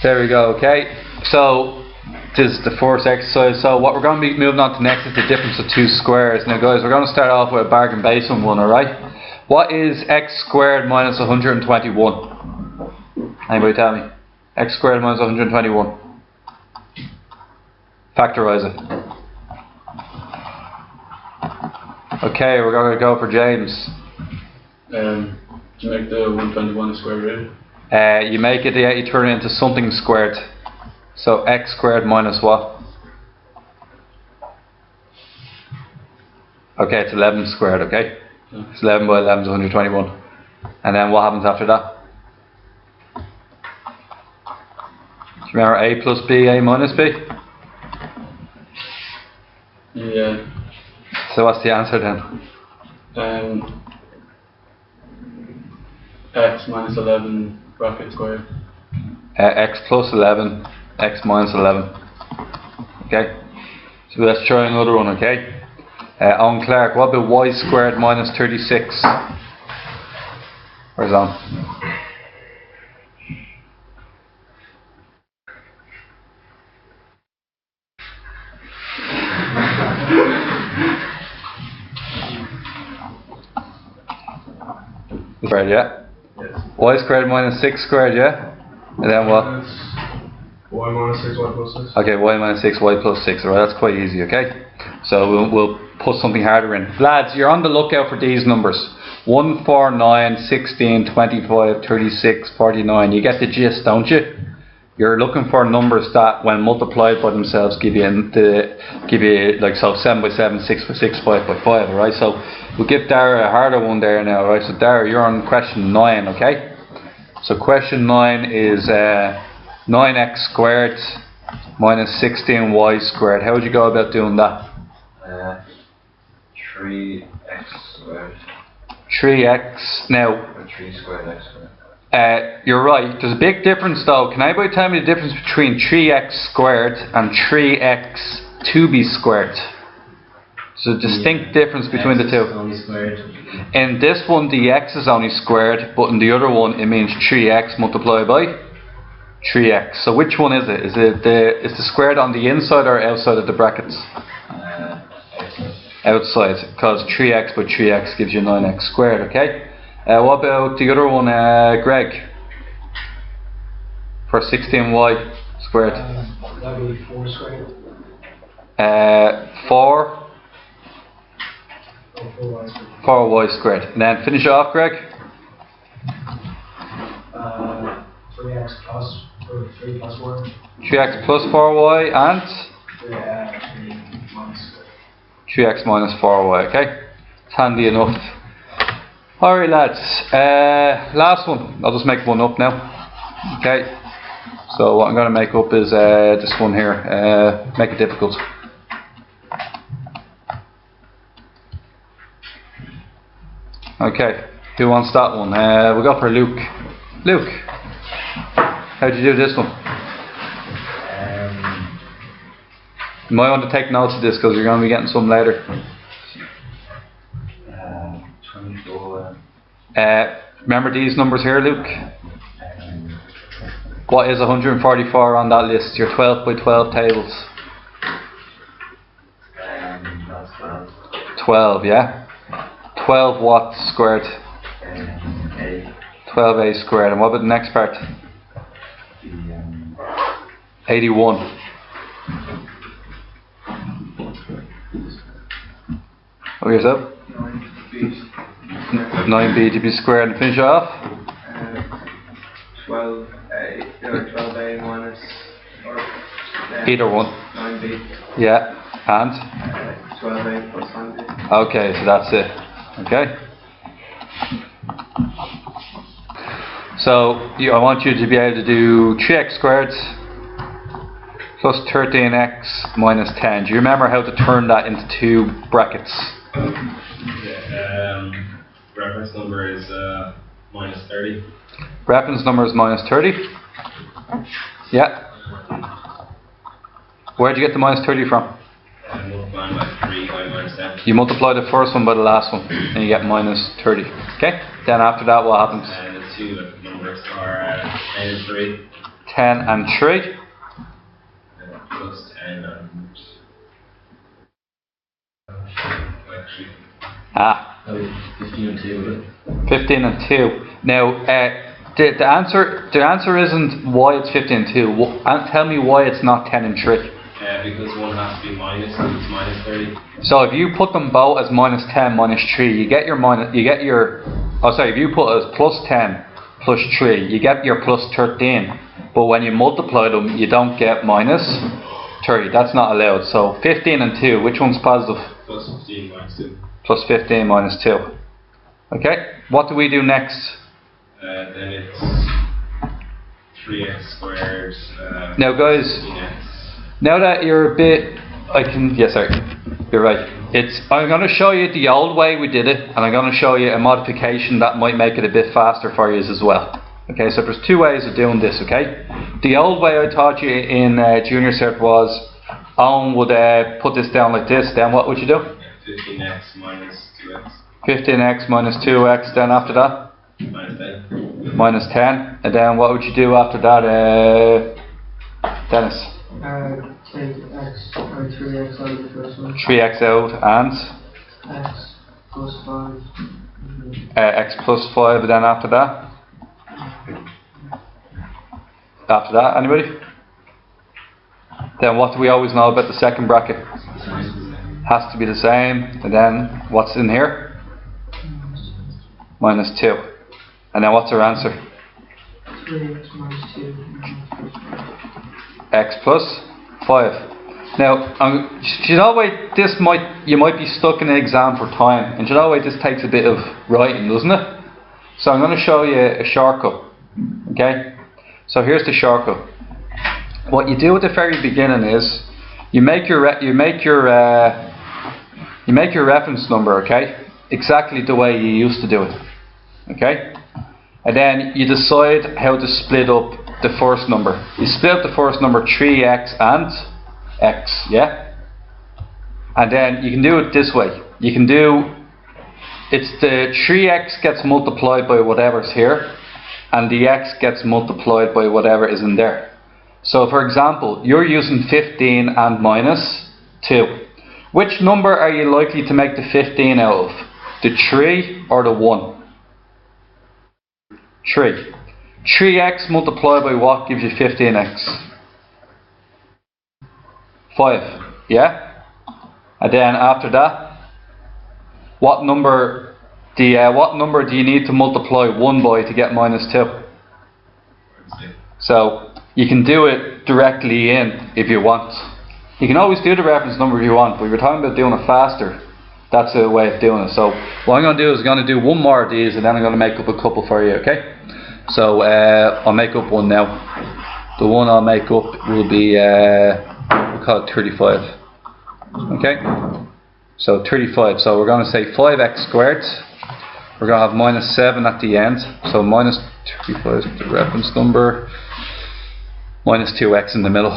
There we go, okay. So, this is the first exercise. So what we're going to be moving on to next is the difference of two squares. Now guys, we're going to start off with a bargain basement one, alright? What is x squared minus 121? Anybody tell me? X squared minus 121. Factorise it. Okay, we're going to go for James. To make the 121 a square root? You make it, yeah, you turn it into something squared. So x squared minus what? Okay, it's 11 squared, okay? Yeah. It's 11 by 11 is 121. And then what happens after that? Do you remember a plus b, a minus b? Yeah. So what's the answer then? X minus 11 bracket squared. X plus 11, x minus 11. Okay? So let's try another one, okay? On Clark, what about y squared minus 36? Where's on? Squared, yeah? Yes. Y squared minus 6 squared, yeah? And then what? Y minus 6, y plus 6. Okay, y minus 6, y plus 6. Alright, that's quite easy, okay? So we'll put something harder in. Lads, you're on the lookout for these numbers. 1, 4, 9, 16, 25, 36, 49. You get the gist, don't you? You're looking for numbers that, when multiplied by themselves, give you like, so 7 by 7, 6 by 6, 5 by 5, alright? So we'll give Dara a harder one there now, alright? So Dara, you're on question 9, okay? So question 9 is 9x squared minus 16y squared. How would you go about doing that? 3x squared. 3x, now, Or 3 squared x squared. you're right. There's a big difference though. Can anybody tell me the difference between 3x squared and 3x 2b squared? There's a distinct difference between the two. Only squared. In this one the x is only squared, but in the other one it means 3x multiplied by 3x. So which one is it? Is the squared on the inside or outside of the brackets? Outside, because 3x by 3x gives you 9x squared, okay? What about the other one, Greg? For 16y squared. That would be 4 squared. 4 Or 4y squared. 4y squared. And then finish off, Greg. 3x plus, or 3 plus 1. 3x plus 4y and 3 minus squared. 3x minus 4y, okay? It's handy enough. Alright lads, last one. I'll just make one up now. Okay. So what I'm going to make up is this one here. Make it difficult. Okay, who wants that one? We'll go for Luke. Luke, how'd you do this one? You might want to take notes of this because you're going to be getting some later. 24. Remember these numbers here, Luke? What is 144 on that list? Your 12 by 12 tables. That's 12. 12, yeah? 12 what squared? 8. 12a squared. And what about the next part? 81. What yourself? 9b to be squared and finish off? 12a minus. Either one. 9b. Yeah. And? 12a plus 9b. Okay, so that's it. Okay? So I want you to be able to do 3x squared plus 13x minus 10. Do you remember how to turn that into two brackets? Yeah, reference number is minus 30. Reference number is minus 30. Yeah. Where did you get the minus 30 from? Multiplying by 3 by minus 10. You multiply the first one by the last one and you get minus 30. Okay? Then after that what happens? And the two numbers are 10 and 3. 10 and 3. Plus 10 and... Actually, Ah, 15 and 2, 15 and 2. Now, the answer isn't why it's 15 and 2. Tell me why it's not 10 and 3. because one has to be minus, so it's minus 30. So if you put them both as minus 10, minus 3, you get your if you put it as plus 10, plus 3, you get your plus 13. But when you multiply them, you don't get minus 30. That's not allowed. So 15 and 2, which one's positive? Plus 15 minus 2. Plus 15 minus 2. Okay, what do we do next? Then it's 3x squared. Now guys, 15x. now that you're a bit, yes sir, you're right. I'm going to show you the old way we did it, and I'm going to show you a modification that might make it a bit faster for you as well. Okay, so there's two ways of doing this, okay? The old way I taught you in junior cert was, Owen would put this down like this, then what would you do? 15x minus 2x. 15x minus 2x, then after that? Minus 10. Minus 10, and then what would you do after that, Dennis? Take x or 3x out of the first one. 3x out, and? X plus 5. X plus 5, and then after that? After that, anybody? Then what do we always know about the second bracket? Has to be the same, and then what's in here? Minus 2. And then what's our answer? 3x minus 2. X plus 5. Now, you know why you might be stuck in an exam for time, and you know why this takes a bit of writing, doesn't it? So I'm going to show you a shortcut. Okay? So here's the shortcut. What you do at the very beginning is you make your reference number, okay? Exactly the way you used to do it. Okay? And then you decide how to split up the first number. You split up the first number 3x and x, yeah? And then you can do it this way. You can do, it's the 3x gets multiplied by whatever's here, and the x gets multiplied by whatever is in there. So for example, you're using 15 and minus 2. Which number are you likely to make the 15 out of? The 3 or the 1? 3. 3x multiplied by what gives you 15x? 5. Yeah? And then after that, what number do you need to multiply 1 by to get minus 2? So you can do it directly in if you want. You can always do the reference number if you want, but if you're talking about doing it faster, that's a way of doing it. So what I'm going to do is I'm going to do one more of these, and then I'm going to make up a couple for you, okay? So I'll make up one now. The one I'll make up will be, we'll call it 35. Okay? So 35. So we're going to say 5x squared. We're going to have minus 7 at the end. So minus 35 is the reference number. Minus 2x in the middle.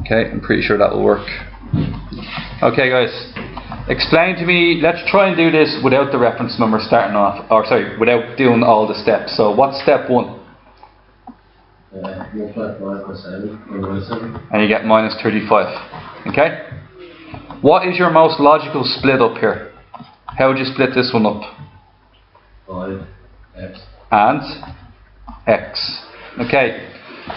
Okay, I'm pretty sure that will work. Okay guys, explain to me, let's try and do this without the reference number starting off, or sorry, without doing all the steps. So what's step 1? Multiply 5 plus 7, or minus 7. And you get minus 35. Okay? What is your most logical split up here? How would you split this one up? 5x. And x. Okay.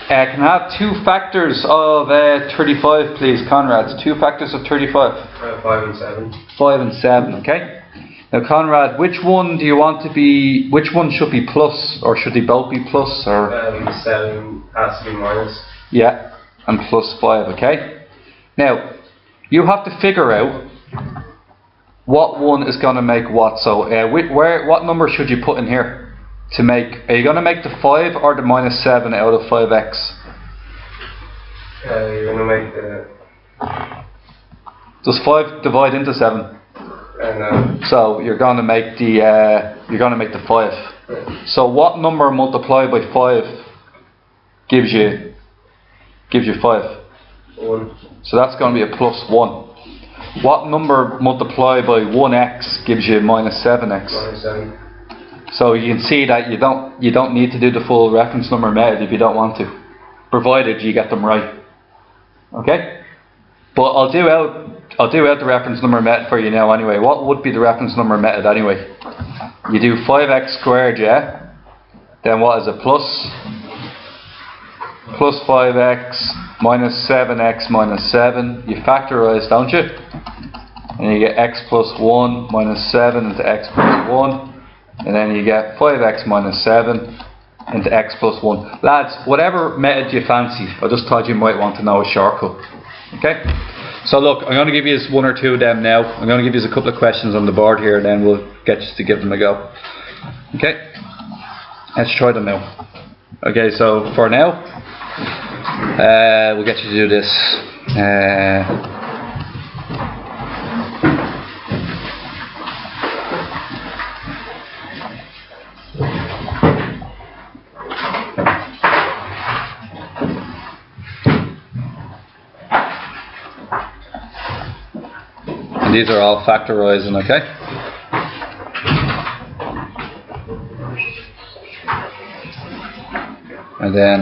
Can I have 2 factors of 35 please, Conrad? 2 factors of 35. 5 and 7. 5 and 7, okay? Now Conrad, which one do you want to be, which one should be plus, or should they both be plus, or? 7 has to be minus. Yeah, and plus 5, okay? Now, you have to figure out what one is going to make what. So what number should you put in here to make, are you going to make the 5 or the minus 7 out of 5x? You're going to make the... Does 5 divide into 7? So you're going to make the 5. So what number multiplied by 5 gives you 5? 1. So that's going to be a plus 1. What number multiplied by 1x gives you minus 7x? Minus 7. So you can see that you don't need to do the full reference number method if you don't want to. provided you get them right. Okay? But I'll do out the reference number method for you now anyway. What would be the reference number method anyway? You do 5x squared, yeah? Then what is it? Plus 5x minus 7x minus 7. You factorise, don't you? And you get x plus 1 minus 7 into x plus 1. And then you get 5x minus 7 into x plus 1. Lads, whatever method you fancy, I just thought you might want to know a shortcut. Okay? So look, I'm going to give you one or two of them now. I'm going to give you a couple of questions on the board here, and then we'll get you to give them a go. Okay? Let's try them now. Okay, so for now, we'll get you to do this. And these are all factorizing, okay? And then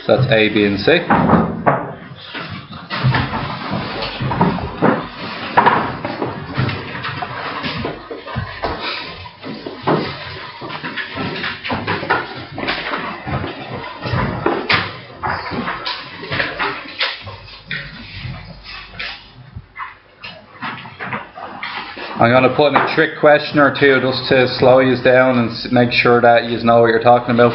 so that's A, B, and C. I'm going to put in a trick question or two just to slow you down and make sure that you know what you're talking about.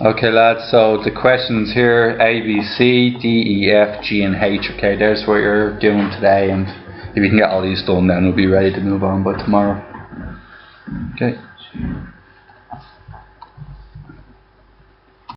Okay lads, so the questions here, A, B, C, D, E, F, G and H. Okay, there's what you're doing today, and if you can get all these done then we'll be ready to move on by tomorrow. Okay.